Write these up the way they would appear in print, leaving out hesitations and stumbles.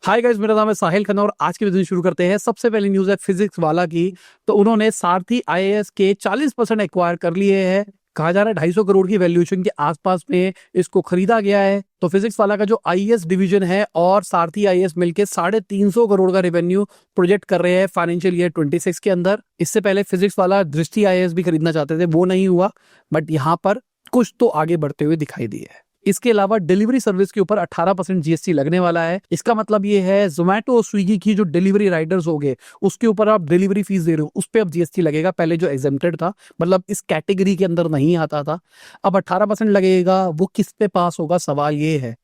Hi guys, मेरा नाम है साहिल खन्ना और आज की वीडियो शुरू करते हैं। सबसे पहली न्यूज़ है फिजिक्स वाला की। तो उन्होंने सारथी आईएएस के 40% एक्वायर कर लिए हैं। कहा जा रहा है 250 करोड़ की वैल्यूएशन के आसपास में इसको खरीदा गया है। तो फिजिक्स वाला का जो आईएएस डिवीजन है और सारथी आईएएस मिलकर 350 करोड़ का रेवेन्यू प्रोजेक्ट कर रहे हैं फाइनेंशियल ईयर 26 के अंदर। इससे पहले फिजिक्स वाला दृष्टि आईएएस भी खरीदना चाहते थे, वो नहीं हुआ, बट यहाँ पर कुछ तो आगे बढ़ते हुए दिखाई दिए है। इसके अलावा डिलीवरी सर्विस के ऊपर 18% जीएसटी लगने वाला है। इसका मतलब ये है जोमेटो और स्विगी की जो डिलीवरी राइडर्स हो गए उसके ऊपर आप डिलीवरी फीस दे रहे हो, उस पर अब जीएसटी लगेगा। पहले जो एग्जेम्प्टेड था, मतलब इस कैटेगरी के अंदर नहीं आता था, अब 18% लगेगा। वो किस पे पास होगा, सवाल ये है।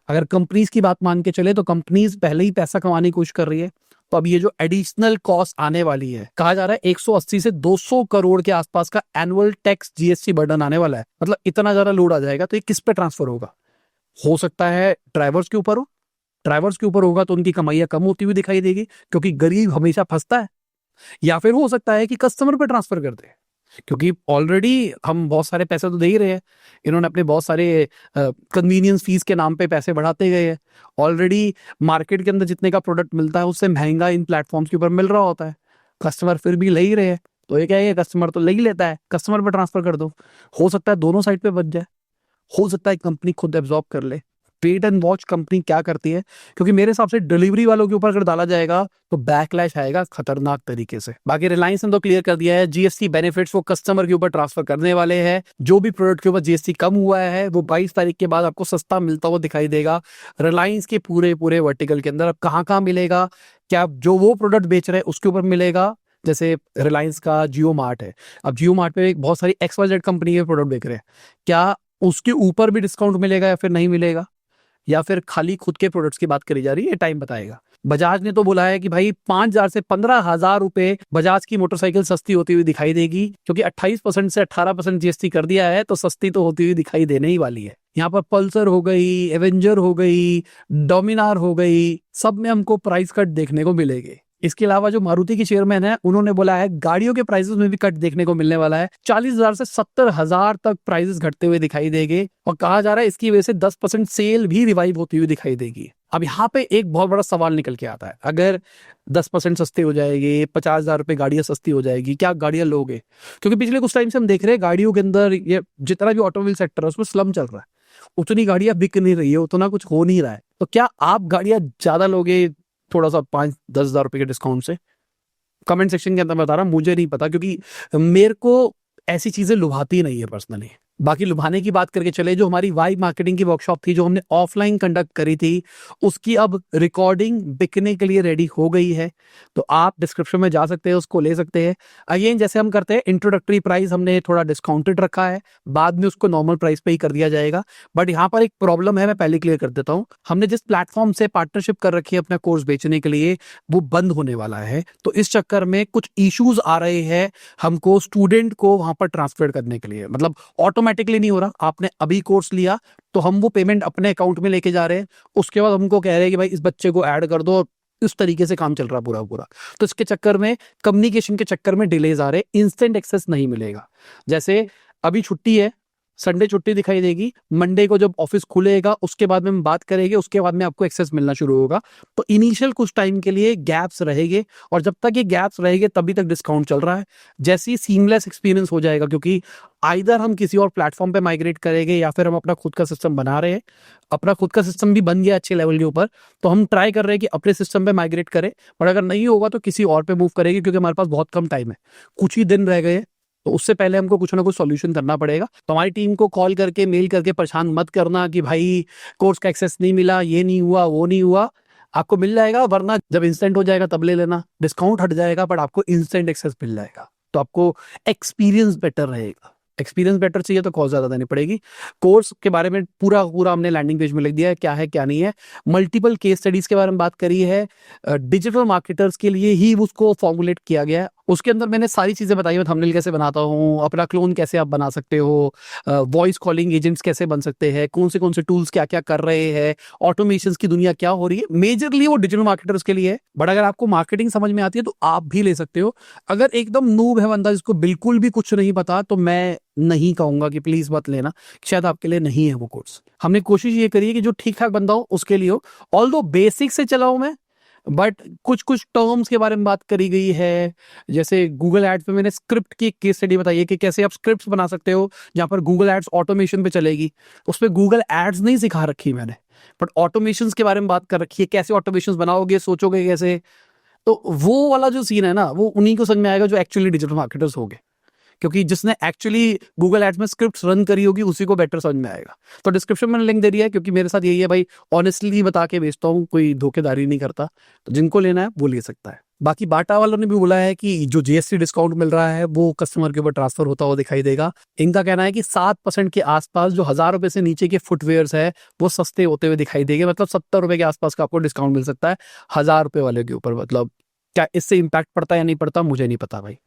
अगर कंपनीज की बात मान के चले तो कंपनीज पहले ही पैसा कमाने की कोशिश कर रही है, तो अब ये जो एडिशनल कॉस्ट आने वाली है, कहा जा रहा है 180 से 200 करोड़ के आसपास का एनुअल टैक्स जीएसटी बर्डन आने वाला है। मतलब इतना ज्यादा लोड आ जाएगा, तो ये किस पे ट्रांसफर होगा? हो सकता है ड्राइवर्स के ऊपर हो। ड्राइवर्स के ऊपर होगा तो उनकी कमाइयां कम होती हुई दिखाई देगी, क्योंकि गरीब हमेशा फंसता है। या फिर हो सकता है कि कस्टमर पे ट्रांसफर कर दे, क्योंकि ऑलरेडी हम बहुत सारे पैसे तो दे ही रहे हैं। इन्होंने अपने बहुत सारे कन्वीनियंस फीस के नाम पे पैसे बढ़ाते गए हैं। ऑलरेडी मार्केट के अंदर जितने का प्रोडक्ट मिलता है उससे महंगा इन प्लेटफॉर्म्स के ऊपर मिल रहा होता है। कस्टमर फिर भी ले ही रहे हैं, तो ये क्या है, कस्टमर तो ले ही लेता है, कस्टमर पे ट्रांसफर कर दो। हो सकता है दोनों साइड पे बच जाए, हो सकता है कंपनी खुद एब्जॉर्ब कर ले। वेट एंड वॉच कंपनी क्या करती है, क्योंकि मेरे हिसाब से डिलीवरी वालों के ऊपर अगर डाला जाएगा तो बैकलैश आएगा खतरनाक तरीके से। बाकी रिलायंस ने तो क्लियर कर दिया है, जीएसटी बेनिफिट्स वो कस्टमर के ऊपर ट्रांसफर करने वाले हैं। जो भी प्रोडक्ट के ऊपर जीएसटी कम हुआ है वो 22 तारीख के बाद आपको सस्ता मिलता हुआ दिखाई देगा। रिलायंस के पूरे पूरे वर्टिकल के अंदर अब कहाँ कहाँ मिलेगा, क्या जो वो प्रोडक्ट बेच रहे हैं उसके ऊपर मिलेगा। जैसे रिलायंस का जियो मार्ट है, अब जियो मार्ट पे बहुत सारी XYZ कंपनी के प्रोडक्ट बेच रहे हैं, क्या उसके ऊपर भी डिस्काउंट मिलेगा या फिर नहीं मिलेगा, या फिर खाली खुद के प्रोडक्ट्स की बात करी जा रही है, टाइम बताएगा। बजाज ने तो बोला है कि भाई 5,000 से 15,000 रुपए बजाज की मोटरसाइकिल सस्ती होती हुई दिखाई देगी, क्योंकि 28% से 18% जीएसटी कर दिया है, तो सस्ती तो होती हुई दिखाई देने ही वाली है। यहाँ पर पल्सर हो गई, एवेंजर हो गई, डोमिनार हो गई, सब में हमको प्राइस कट देखने को मिलेगी। इसके अलावा जो मारुति की चेयरमैन है उन्होंने बोला है गाड़ियों के प्राइसेस में भी कट देखने को मिलने वाला है। 40,000 से 70,000 तक प्राइसेस घटते हुए दिखाई देंगे, और कहा जा रहा है इसकी वजह से 10% सेल भी रिवाइव होती हुई दिखाई देगी। अब यहाँ पे एक बहुत बड़ा सवाल निकल के आता है, अगर 10% सस्ते हो जाएंगे, 50,000 रुपए गाड़ियां सस्ती हो जाएगी, क्या गाड़ियां लोगे? क्योंकि पिछले कुछ टाइम से हम देख रहे हैं गाड़ियों के अंदर ये जितना भी ऑटोमोबाइल सेक्टर है उसमें स्लम चल रहा है, उतनी गाड़ियां बिक नहीं रही है, उतना कुछ हो नहीं रहा है। तो क्या आप गाड़ियां ज्यादा लोगे थोड़ा सा 5-10 हजार रुपए के डिस्काउंट से? कमेंट सेक्शन के अंदर बता रहा, मुझे नहीं पता, क्योंकि मेरे को ऐसी चीजें लुभाती नहीं है पर्सनली। बाकी लुभाने की बात करके चले, जो हमारी वाइब मार्केटिंग की वर्कशॉप थी जो हमने ऑफलाइन कंडक्ट करी थी, उसकी अब रिकॉर्डिंग बिकने के लिए रेडी हो गई है, तो आप डिस्क्रिप्शन में जा सकते हैं, उसको ले सकते हैं। अगेन जैसे हम करते हैं, इंट्रोडक्टरी प्राइस हमने थोड़ा डिस्काउंटेड रखा है, बाद में उसको नॉर्मल प्राइस पे ही कर दिया जाएगा। बट यहाँ पर एक प्रॉब्लम है, मैं पहले क्लियर कर देता हूँ। हमने जिस प्लेटफॉर्म से पार्टनरशिप कर रखी है अपना कोर्स बेचने के लिए, वो बंद होने वाला है, तो इस चक्कर में कुछ इश्यूज आ रहे हैं हमको स्टूडेंट को वहां पर ट्रांसफर करने के लिए। मतलब ऑटोमेटिकली नहीं हो रहा, आपने अभी कोर्स लिया तो हम वो पेमेंट अपने अकाउंट में लेके जा रहे हैं, उसके बाद हमको कह रहे हैं कि भाई इस बच्चे को ऐड कर दो, इस तरीके से काम चल रहा पूरा पूरा। तो इसके चक्कर में, कम्युनिकेशन के चक्कर में डिलेज आ रहे, इंस्टेंट एक्सेस नहीं मिलेगा। जैसे अभी छुट्टी है, संडे छुट्टी दिखाई देगी, मंडे को जब ऑफिस खुलेगा उसके बाद में हम बात करेंगे, उसके बाद में आपको एक्सेस मिलना शुरू होगा। तो इनिशियल कुछ टाइम के लिए गैप्स रहेंगे, और जब तक ये गैप्स रहेंगे तभी तक डिस्काउंट चल रहा है। जैसे ही सीमलेस एक्सपीरियंस हो जाएगा, क्योंकि आइदर हम किसी और प्लेटफॉर्म पे माइग्रेट करेंगे या फिर हम अपना खुद का सिस्टम बना रहे हैं। अपना खुद का सिस्टम भी बन गया अच्छे लेवल के ऊपर, तो हम ट्राई कर रहे हैं कि अपने सिस्टम पे माइग्रेट करें, और अगर नहीं होगा तो किसी और पे मूव करेंगे, क्योंकि हमारे पास बहुत कम टाइम है, कुछ ही दिन रह गए, तो उससे पहले हमको कुछ ना कुछ सॉल्यूशन करना पड़ेगा। तो हमारी टीम को कॉल करके, मेल करके परेशान मत करना कि भाई कोर्स का एक्सेस नहीं मिला, ये नहीं हुआ, वो नहीं हुआ। आपको मिल जाएगा, वरना जब इंस्टेंट हो जाएगा तब ले लेना। डिस्काउंट हट जाएगा बट आपको इंस्टेंट एक्सेस मिल जाएगा, तो आपको एक्सपीरियंस बेटर रहेगा। एक्सपीरियंस बेटर चाहिए तो कॉस्ट ज्यादा देनी पड़ेगी। कोर्स के बारे में पूरा पूरा हमने लैंडिंग पेज में लिख दिया है, क्या है क्या नहीं है। मल्टीपल केस स्टडीज के बारे में बात करी है, डिजिटल मार्केटर्स के लिए ही उसको फॉर्मुलेट किया गया है, उसके अंदर मैंने सारी चीज़ें बताई है, थंबनेल कैसे बनाता हूँ, अपना क्लोन कैसे आप बना सकते हो, वॉइस कॉलिंग एजेंट्स कैसे बन सकते हैं, कौन से टूल्स क्या क्या कर रहे हैं, ऑटोमेशन की दुनिया क्या हो रही है। मेजरली वो डिजिटल मार्केटर्स के लिए है, बट अगर आपको मार्केटिंग समझ में आती है तो आप भी ले सकते हो। अगर एकदम नूब है बंदा जिसको बिल्कुल भी कुछ नहीं पता, तो मैं नहीं कहूंगा कि प्लीज मत लेना, शायद आपके लिए नहीं है वो कोर्स। हमने कोशिश ये करी है कि जो ठीक ठाक बंदा हो उसके लिए हो। ऑल्दो बेसिक से चलाऊं मैं, बट कुछ कुछ टर्म्स के बारे में बात करी गई है। जैसे गूगल एड्स पे मैंने स्क्रिप्ट की केस स्टडी बताई है कि कैसे आप स्क्रिप्ट्स बना सकते हो जहां पर गूगल एड्स ऑटोमेशन पे चलेगी। उसपे गूगल एड्स नहीं सिखा रखी मैंने, बट ऑटोमेशन के बारे में बात कर रखी है, कैसे ऑटोमेशन बनाओगे, सोचोगे कैसे। तो वो वाला जो सीन है ना, वो उन्हीं को समझ में आएगा जो एक्चुअली डिजिटल मार्केटर्स हो गए, क्योंकि जिसने एक्चुअली गूगल एड्स में स्क्रिप्ट्स रन करी होगी उसी को बेटर समझ में आएगा। तो डिस्क्रिप्शन में लिंक दे दिया है, क्योंकि मेरे साथ यही है भाई, ऑनेस्टली बता के बेचता हूँ, कोई धोखेधारी नहीं करता। तो जिनको लेना है वो ले सकता है। बाकी बाटा वालों ने भी बोला है कि जो जीएसटी डिस्काउंट मिल रहा है वो कस्टमर के ऊपर ट्रांसफर होता हुआ दिखाई देगा। इनका कहना है कि 7% के आसपास जो 1000 रुपए से नीचे के फुटवेयर्स है वो सस्ते होते हुए दिखाई देंगे। मतलब 70 रुपए के आसपास का आपको डिस्काउंट मिल सकता है 1000 रुपए वाले के ऊपर। मतलब क्या इससे इम्पैक्ट पड़ता है या नहीं पड़ता मुझे नहीं पता भाई,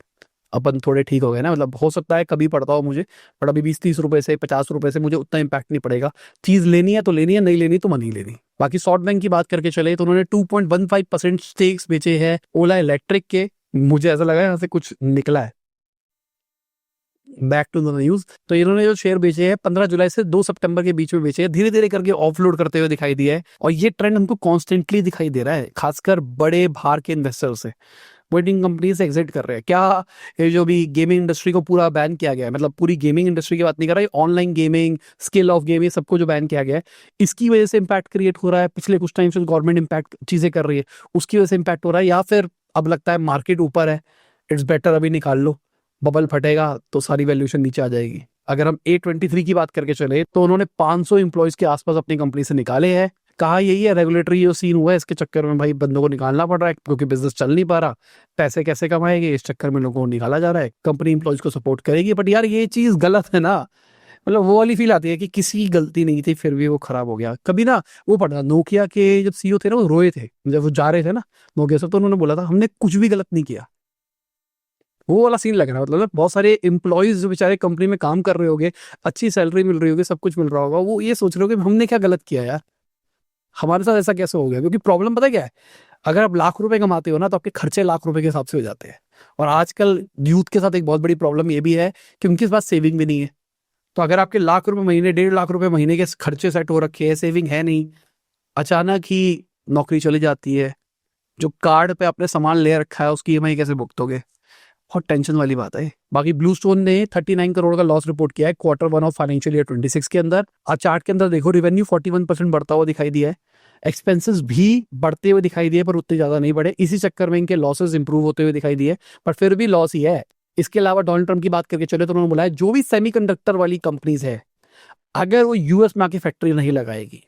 अपन थोड़े ठीक हो गए ना, मतलब हो सकता है कभी पड़ता हो मुझे, बट अभी 20-30 रुपए से 50 रुपए से मुझे उतना इंपैक्ट नहीं पड़ेगा। चीज लेनी है तो लेनी है, नहीं लेनी तो नहीं लेनी। बाकी सॉफ्ट बैंक की बात करके चले तो उन्होंने 2.15% स्टेक्स बेचे हैं ओला इलेक्ट्रिक के। मुझे ऐसा लगा यहाँ से कुछ निकला है। बैक टू द न्यूज, तो इन्होंने जो शेयर बेचे हैं 15 जुलाई से 2 सितंबर के बीच में बेचे हैं, धीरे धीरे करके ऑफलोड करते हुए दिखाई दिया है। और ये ट्रेंड हमको कॉन्स्टेंटली दिखाई दे रहा है, खासकर बड़े बाहर के इन्वेस्टर से वेडिंग कंपनी से एग्जिट कर रहे हैं। क्या ये जो भी गेमिंग इंडस्ट्री को पूरा बैन किया गया है, मतलब पूरी गेमिंग इंडस्ट्री की बात नहीं कर रहा, online gaming, skill of gaming, सबको जो बैन किया गया है, इसकी वजह से इंपैक्ट क्रिएट हो रहा है। पिछले कुछ टाइम से गवर्नमेंट इंपैक्ट चीजें कर रही है, उसकी वजह से इंपैक्ट हो रहा है, या फिर अब लगता है मार्केट ऊपर है, इट्स बेटर अभी निकाल लो, बबल फटेगा तो सारी वैल्यूएशन नीचे आ जाएगी। अगर हम A23 की बात करके चले तो उन्होंने 500 एम्प्लॉयज के आसपास अपनी कंपनी से निकाले हैं। कहा यही है, रेगुलेटरी जो सीन हुआ है इसके चक्कर में भाई बंदों को निकालना पड़ रहा है, क्योंकि बिजनेस चल नहीं पा रहा, पैसे कैसे कमाएंगे, इस चक्कर में लोगों को निकाला जा रहा है। कंपनी एम्प्लॉयज को सपोर्ट करेगी, बट यार ये चीज गलत है ना। मतलब वो वाली फील आती है कि किसी की गलती नहीं थी फिर भी वो खराब हो गया। कभी ना वो पढ़ा, नोकिया के जब सीईओ थे ना वो रोए थे जब वो जा रहे थे ना नोकिया से, तो उन्होंने बोला था हमने कुछ भी गलत नहीं किया। वो वाला सीन लग रहा है। मतलब बहुत सारे एम्प्लॉयज जो बेचारे कंपनी में काम कर रहे होंगे, अच्छी सैलरी मिल रही होगी, सब कुछ मिल रहा होगा, वो ये सोच रहे हो कि हमने क्या गलत किया यार, हमारे साथ ऐसा कैसे हो गया। क्योंकि प्रॉब्लम पता क्या है, अगर आप लाख रुपए कमाते हो ना तो आपके खर्चे लाख रुपए के हिसाब से हो जाते हैं। और आजकल यूथ के साथ एक बहुत बड़ी प्रॉब्लम ये भी है कि उनके पास सेविंग भी नहीं है। तो अगर आपके लाख रुपए महीने, 1.5 लाख रुपए महीने के खर्चे सेट हो रखे हैं, सेविंग है नहीं, अचानक ही नौकरी चली जाती है, जो कार्ड पे आपने सामान ले रखा है उसकी ईएमआई कैसे भुगतोगे, बहुत टेंशन वाली बात है। बाकी ब्लू स्टोन ने 39 करोड़ का लॉस रिपोर्ट किया है Q1 ऑफ फाइनेंशियल ईयर 26 के अंदर। आज चार्ट के अंदर देखो, रेवेन्यू 41% बढ़ता हुआ दिखाई दिया है, एक्सपेंसेस भी बढ़ते हुए दिखाई दिए पर उतने ज्यादा नहीं बढ़े। इसी चक्कर में इनके लॉसेस इंप्रूव होते हुए दिखाई दिए, पर फिर भी लॉस ही है। इसके अलावा डोनाल्ड ट्रम्प की बात करके चले तो उन्होंने बोला है जो भी सेमीकंडक्टर वाली कंपनीज है, अगर वो यूएस में आके फैक्ट्री नहीं लगाएगी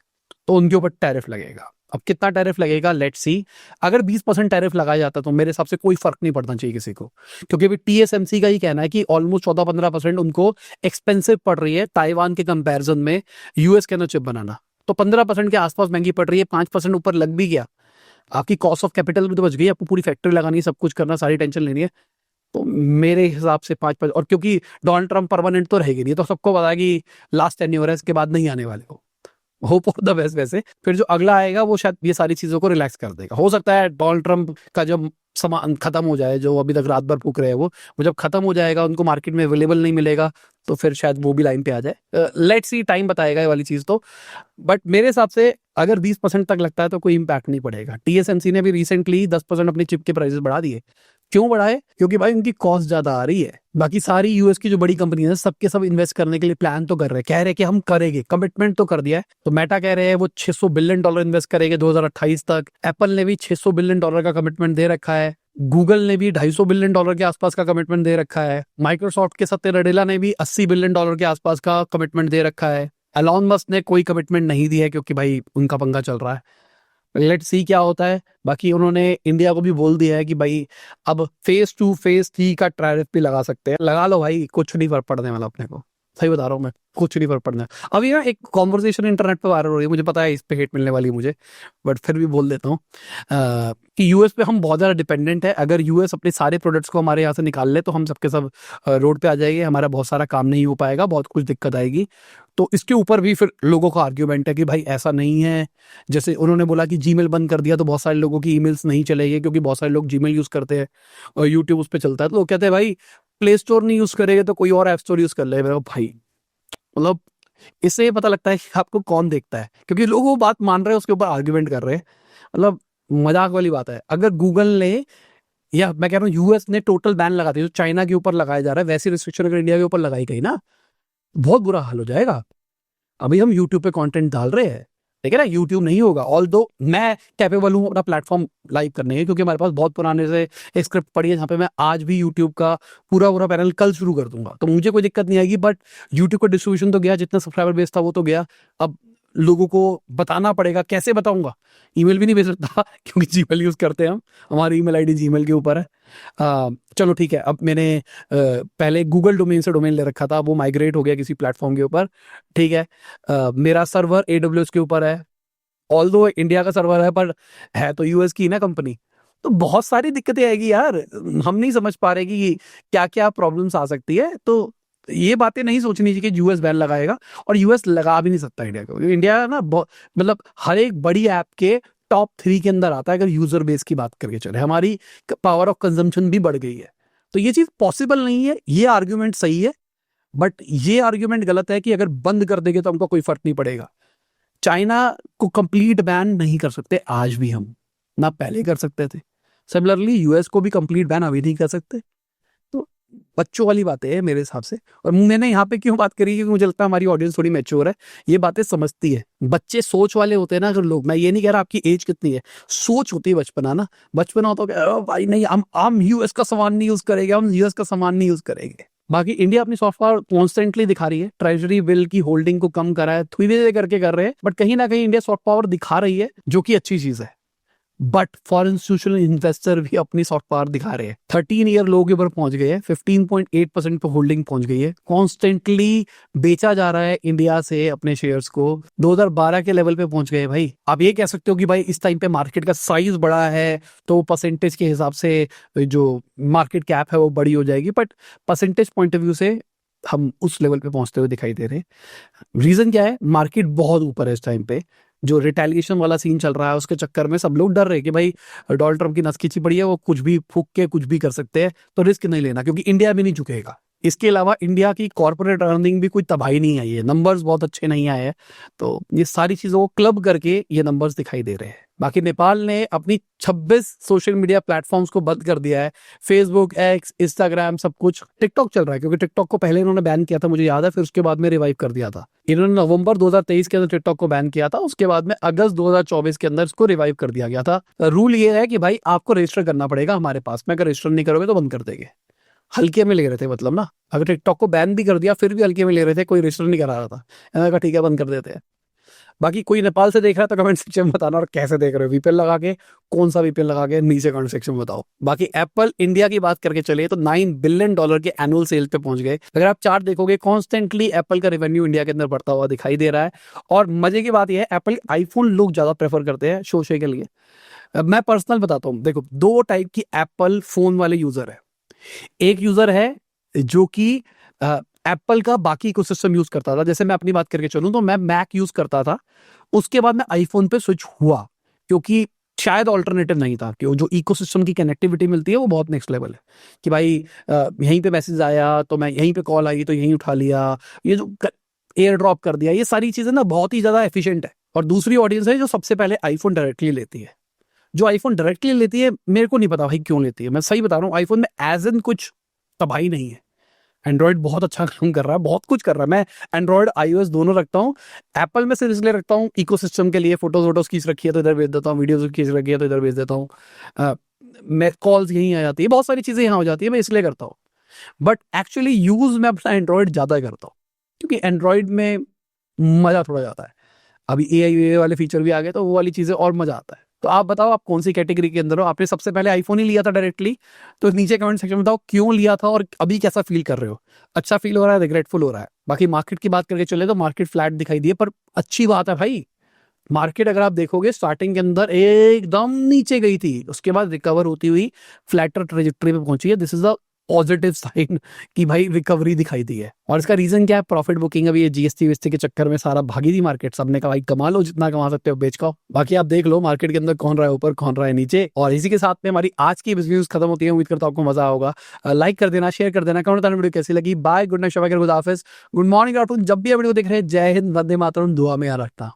तो उनके ऊपर टैरिफ लगेगा। अब कितना टैरिफ लगेगा लेट्स सी। अगर 20% टैरिफ लगाया जाता तो मेरे हिसाब से कोई फर्क नहीं पड़ना चाहिए किसी को, क्योंकि अभी TSMC का ही कहना है कि ऑलमोस्ट 14-15% उनको एक्सपेंसिव पड़ रही है ताइवान के कंपैरिजन में यूएस के अंदर चिप बनाना। तो 15% के आसपास महंगी पड़ रही है, 5% ऊपर लग भी गया, आपकी कॉस्ट ऑफ कैपिटल भी तो बच गई। आपको पूरी फैक्ट्री लगानी है, सब कुछ करना, सारी टेंशन लेनी है। तो मेरे हिसाब से 5, और क्योंकि डोनाल्ड ट्रम्प परमानेंट तो रहेगी नहीं, तो सबको पता है कि लास्ट टेन्योर है, इसके बाद नहीं आने वाले हो, होप ऑफ द बेस्ट। वैसे फिर जो अगला आएगा वो शायद ये सारी चीजों को रिलैक्स कर देगा। हो सकता है डोनाल्ड ट्रम्प का जब सामान खत्म हो जाए, जो अभी तक रात भर फूक रहे हैं वो जब खत्म हो जाएगा, उनको मार्केट में अवेलेबल नहीं मिलेगा, तो फिर शायद वो भी लाइन पे आ जाए। लेट्स सी, टाइम बताएगा ये वाली चीज तो। बट मेरे हिसाब से अगर 20% तक लगता है तो कोई इंपैक्ट नहीं पड़ेगा। TSMC ने भी रिसेंटली 10% अपनी चिप के प्राइसेस बढ़ा दिए। क्यों बढ़ाए? क्योंकि भाई उनकी कॉस्ट ज्यादा आ रही है। बाकी सारी यूएस की जो बड़ी कंपनी है सबके सब इन्वेस्ट करने के लिए प्लान तो कर रहे हैं, कह रहे हैं कि हम करेंगे, कमिटमेंट तो कर दिया है। तो मेटा कह रहे हैं वो $600 बिलियन इन्वेस्ट करेंगे 2028 तक। एप्पल ने भी $600 बिलियन का कमिटमेंट दे रखा है। गूगल ने भी $250 बिलियन के आसपास का कमिटमेंट दे रखा है। माइक्रोसॉफ्ट के सत्य नडेला ने भी $80 बिलियन के आसपास का कमिटमेंट दे रखा है। एलॉन मस्क ने कोई कमिटमेंट नहीं दिया है, क्योंकि भाई उनका पंगा चल रहा है। लेट्स सी क्या होता है। बाकी उन्होंने इंडिया को भी बोल दिया है कि भाई अब फेज 2 फेज 3 का टैरिफ भी लगा सकते हैं, लगा लो भाई, कुछ नहीं फर्क पड़ने वाला अपने को। सही बता रहा हूँ मैं, कुछ नहीं फर्क पड़ना है। अभी ना एक कॉन्वर्सेशन इंटरनेट पे वायरल हो रही है, मुझे पता है इस पे हेट मिलने वाली है मुझे, बट फिर भी बोल देता हूँ कि यूएस पे हम बहुत ज़्यादा डिपेंडेंट है। अगर यूएस अपने सारे प्रोडक्ट्स को हमारे यहाँ से निकाल ले तो हम सबके सब रोड पे आ जाएंगे, हमारा बहुत सारा काम नहीं हो पाएगा, बहुत कुछ दिक्कत आएगी। तो इसके ऊपर भी फिर लोगों का आर्ग्यूमेंट है कि भाई ऐसा नहीं है। जैसे उन्होंने बोला कि जीमेल बंद कर दिया तो बहुत सारे लोगों की ईमेल्स नहीं चलेगी, क्योंकि बहुत सारे लोग जीमेल यूज़ करते हैं और यूट्यूब उस पर चलता है। तो लोग कहते हैं भाई प्ले स्टोर नहीं यूज़ करेंगे तो कोई और ऐप स्टोर यूज़ कर ले। मेरा भाई मतलब इससे ये पता लगता है कि आपको कौन देखता है, क्योंकि लोग वो बात मान रहे हैं उसके ऊपर आर्ग्यूमेंट कर रहे हैं। मतलब मजाक वाली बात है। अगर गूगल ने, या मैं कह रहा हूँ यूएस ने टोटल बैन लगा दिया जो चाइना के ऊपर लगाया जा रहा है, वैसी रिस्ट्रिक्शन अगर इंडिया के ऊपर लगाई गई ना, बहुत बुरा हाल हो जाएगा। अभी हम यूट्यूब पे कंटेंट डाल रहे हैं, ठीक है ना, यूट्यूब नहीं होगा। ऑल दो मैं कैपेबल हूँ अपना प्लेटफॉर्म लाइव करने के, क्योंकि हमारे पास बहुत पुराने से एक स्क्रिप्ट पड़ी है जहाँ पे मैं आज भी यूट्यूब का पूरा पूरा पैनल कल शुरू कर दूंगा, तो मुझे कोई दिक्कत नहीं आएगी। बट यूट्यूब का डिस्ट्रीब्यूशन तो गया, जितना सब्सक्राइबर बेस था वो तो गया। अब लोगों को बताना पड़ेगा, कैसे बताऊंगा? ईमेल भी नहीं भेज सकता क्योंकि जीमेल यूज करते हैं हम, हमारी ईमेल आईडी जीमेल के ऊपर है। चलो ठीक है, अब मैंने पहले गूगल डोमेन से डोमेन ले रखा था, वो माइग्रेट हो गया किसी प्लेटफॉर्म के ऊपर, ठीक है। मेरा सर्वर AWS के ऊपर है, ऑल दो इंडिया का सर्वर है, पर है तो यूएस की ना कंपनी। तो बहुत सारी दिक्कतें आएगी यार, हम नहीं समझ पा रहे कि क्या क्या प्रॉब्लम्स आ सकती है। तो ये बातें नहीं सोचनी चाहिए कि यूएस बैन लगाएगा, और यूएस लगा भी नहीं सकता इंडिया को। इंडिया ना मतलब हर एक बड़ी ऐप के टॉप 3 के अंदर आता है अगर यूजर बेस की बात करके चले। हमारी पावर ऑफ कंजम्पशन भी बढ़ गई है, तो ये चीज पॉसिबल नहीं है। ये आर्ग्यूमेंट सही है, बट ये आर्ग्यूमेंट गलत है कि अगर बंद कर देंगे तो हमको कोई फर्क नहीं पड़ेगा। चाइना को कंप्लीट बैन नहीं कर सकते आज भी हम, ना पहले कर सकते थे। सिमिलरली यूएस को भी कंप्लीट बैन अभी नहीं कर सकते। तो बच्चों वाली बातें है मेरे हिसाब से। और मैंने यहाँ पे क्यों बात करी, क्योंकि मुझे लगता है हमारी ऑडियंस थोड़ी मैच्योर है, ये बातें समझती है। बच्चे सोच वाले होते हैं ना, अगर लोग, मैं ये नहीं कह रहा आपकी एज कितनी है, सोच होती है बचपना ना। बचपना होता है कि भाई नहीं, हम यूएस का सामान नहीं यूज करेंगे, हम यूएस का सामान नहीं यूज करेंगे। बाकी इंडिया अपनी सॉफ्ट पावर कॉन्स्टेंटली दिखा रही है, ट्रेजरी बिल की होल्डिंग को कम करा है, धीरे करके कर रहे हैं, बट कहीं ना कहीं इंडिया सॉफ्ट पावर दिखा रही है, जो कि अच्छी चीज है। बट फॉरेन इंस्टीट्यूशनल इन्वेस्टर भी अपनी सॉफ्ट पावर दिखा रहे हैं। 13 ईयर लोग के ऊपर पहुंच गए हैं, 15.8% पे होल्डिंग पहुंच गई है। कॉन्स्टेंटली बेचा जा रहा है इंडिया से अपने शेयर्स को, 2012 के लेवल पे पहुंच गए भाई। आप ये कह सकते हो कि भाई इस टाइम पे मार्केट का साइज बड़ा है तो परसेंटेज के हिसाब से जो मार्केट कैप है वो बड़ी हो जाएगी, but percentage point of view से हम उस लेवल पे पहुंचते हुए दिखाई दे रहे हैं। रीजन क्या है? मार्केट बहुत ऊपर है इस टाइम पे। जो रिटेलिएशन वाला सीन चल रहा है उसके चक्कर में सब लोग डर रहे हैं कि भाई डोनाल्ड ट्रम्प की नस खींची पड़ी है, वो कुछ भी फूक के कुछ भी कर सकते हैं, तो रिस्क नहीं लेना, क्योंकि इंडिया भी नहीं झुकेगा। इसके अलावा इंडिया की कॉर्पोरेट अर्निंग भी कोई तबाही नहीं आई है, नंबर्स बहुत अच्छे नहीं आए हैं। तो ये सारी चीजों को क्लब करके ये नंबर्स दिखाई दे रहे हैं। बाकी नेपाल ने अपनी 26 सोशल मीडिया प्लेटफॉर्म्स को बंद कर दिया है, फेसबुक, एक्स, इंस्टाग्राम, सब कुछ। टिकटॉक चल रहा है, क्योंकि टिकटॉक को पहले इन्होंने बैन किया था, मुझे याद है, फिर उसके बाद में रिवाइव कर दिया था। इन्होंने नवंबर 2023 के अंदर टिकटॉक को बैन किया था, उसके बाद में अगस्त 2024 के अंदर इसको रिवाइव कर दिया गया था। रूल ये है कि भाई आपको रजिस्टर करना पड़ेगा हमारे पास में, अगर रजिस्टर नहीं करोगे तो बंद कर देंगे। हल्के में ले रहे थे, मतलब ना, अगर टिकटॉक को बैन भी कर दिया फिर भी हल्के में ले रहे थे, कोई रजिस्टर नहीं करा रहा था। मैंने कहा ठीक है, बंद कर देते हैं। बाकी कोई नेपाल से देख रहा है तो कमेंट सेक्शन में बताना, और कैसे देख रहे हो, वीपीएन लगा के, कौन सा वीपीएन लगा के, नीचे कमेंट सेक्शन में बताओ। बाकी एप्पल इंडिया की बात करके चले तो $9 बिलियन के एनुअल सेल पे पहुंच गए। अगर आप चार्ट देखोगे, कॉन्स्टेंटली एप्पल का रेवेन्यू इंडिया के अंदर बढ़ता हुआ दिखाई दे रहा है। और मजे की बात यह है, एप्पल आईफोन लोग ज्यादा प्रेफर करते हैं शो के लिए। मैं पर्सनल बताता हूँ, देखो 2 टाइप की एप्पल फोन वाले यूजर है। एक यूजर है जो कि एप्पल का बाकी इकोसिस्टम यूज करता था, जैसे मैं अपनी बात करके चलूं तो मैं मैक यूज करता था, उसके बाद मैं आईफोन पे स्विच हुआ, क्योंकि शायद ऑल्टरनेटिव नहीं था, कि जो इकोसिस्टम की कनेक्टिविटी मिलती है वो बहुत नेक्स्ट लेवल है। कि भाई यहीं पे मैसेज आया तो मैं, यहीं पे कॉल आई तो यहीं उठा लिया, ये जो एयर ड्रॉप कर दिया, ये सारी चीजें ना बहुत ही ज्यादा एफिशिएंट है। और दूसरी ऑडियंस है जो सबसे पहले आईफोन डायरेक्टली लेती है। जो आईफोन डायरेक्टली लेती है, मेरे को नहीं पता भाई क्यों लेती है, मैं सही बता रहा हूँ, आईफोन में एज इन कुछ तबाही नहीं है। एंड्रॉइड बहुत अच्छा काम कर रहा है, बहुत कुछ कर रहा है। मैं एंड्रॉइड iOS दोनों रखता हूँ। एप्पल में सिर्फ इसलिए रखता हूँ इकोसिस्टम के लिए, फोटोज वोटोज खींच रखी है तो इधर भेज देता हूँ, वीडियोज खींच रखी है तो इधर भेज देता हूँ, मैं कॉल्स यहीं आ जाती है, बहुत सारी चीजें यहाँ हो जाती है, मैं इसलिए करता हूँ। बट एक्चुअली यूज मैं अपना एंड्रॉइड ज्यादा करता हूँ, क्योंकि एंड्रॉइड में मजा थोड़ा जाता है। अभी AI वाले फीचर भी आ गए तो वो वाली चीजें और मजा आता है। तो आप बताओ आप कौन सी कैटेगरी के अंदर हो, आपने सबसे पहले आईफोन ही लिया था डायरेक्टली? तो नीचे कमेंट सेक्शन में बताओ क्यों लिया था और अभी कैसा फील कर रहे हो, अच्छा फील हो रहा है, रिग्रेटफुल हो रहा है। बाकी मार्केट की बात करके चले तो मार्केट फ्लैट दिखाई दी है, पर अच्छी बात है भाई, मार्केट अगर आप देखोगे स्टार्टिंग के अंदर एकदम नीचे गई थी, उसके बाद रिकवर होती हुई फ्लैटर ट्रेजेक्टरी पे पहुंची है। This is the positive sign कि भाई रिकवरी दिखाई दी है। और इसका रीजन क्या है? Profit booking. अभी ये जीएसटी वीएसटी के चक्कर में सारा भागी थी मार्केट, सबने कहा भाई कमा लो, जितना कमा सकते हो बेच खाओ। बाकी आप देख लो मार्केट के अंदर कौन रहा है ऊपर, कौन रहा है नीचे। और इसी के साथ में हमारी आज की न्यूज खत्म होती है। उम्मीद करता हूं आपको मजा होगा। लाइक कर देना, शेयर कर देना, कमेंट बताना वीडियो कैसी लगी। Bye, good night, Shaba, good हाफिज, गुड मॉर्निंग, आफ्टरनून, जब भी वीडियो देख रहे हैं। जय हिंद, वंदे मातरम, दुआ में याद रखना।